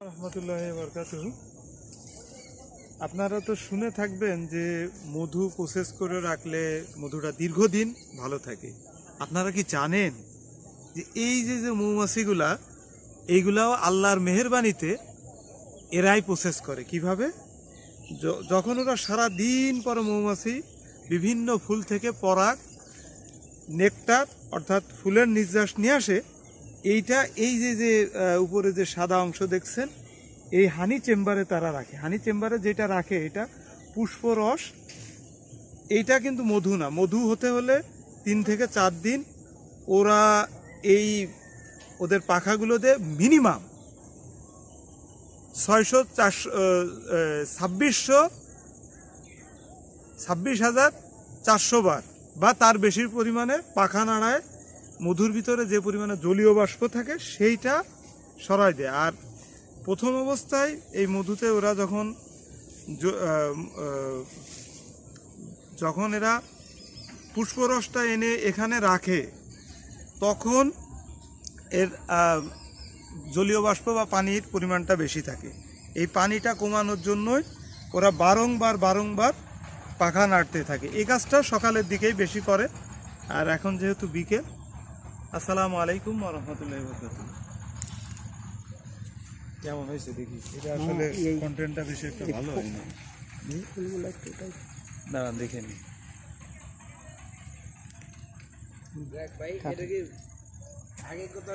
রহমতুল্লাহি ওয়া বারাকাতুহু। আপনারা তো শুনে থাকবেন যে মধু প্রসেস করে রাখলে মধুটা দীর্ঘদিন ভালো থাকে। আপনারা কি জানেন যে এই যে যে মৌমাছিগুলা এইগুলাও আল্লাহর মেহেরবানিতে এরাই প্রসেস করে কিভাবে? যখন ওরা সারা দিন পর মৌমাছি বিভিন্ন ফুল থেকে পরাগ নেকটার অর্থাৎ ফুলের নির্যাস নিয়ে আসে, এইটা এই যে যে উপরে যে সাদা অংশ দেখছেন এই হানি চেম্বারে তারা রাখে। হানি চেম্বারে যেটা রাখে এটা পুষ্পরস। এইটা কিন্তু মধু না। মধু হতে হলে 3 থেকে 4 দিন ওরা এই ওদের পাখাগুলোতে মিনিমাম 26,400 বার বা তার বেশি পরিমাণে পাখা নাড়ায় মধুর ভিতরে যে পরিমাণে জলীয় বাষ্প থাকে সেইটা সরাই দেয়। আর প্রথম অবস্থায় এই মধুতে ওরা যখন এরা পুষ্পরসটা এনে এখানে রাখে তখন এর জলীয় বাষ্প বা পানির পরিমাণটা বেশি থাকে। এই পানিটা কমানোর জন্যই ওরা বারংবার পাখা নাড়তে থাকে। এই কাজটা সকালের দিকেই বেশি করে। আর এখন যেহেতু বিকেল, আসসালামু আলাইকুম ওয়া রাহমাতুল্লাহি ওয়া বারাকাতুহু। কেমন হয়েছে দেখি? এটা আসলে কন্টেন্টটা বেশি একটা ভালো হয় না। দাঁড়ান দেখে নি। ভাই এটা কি আগে কত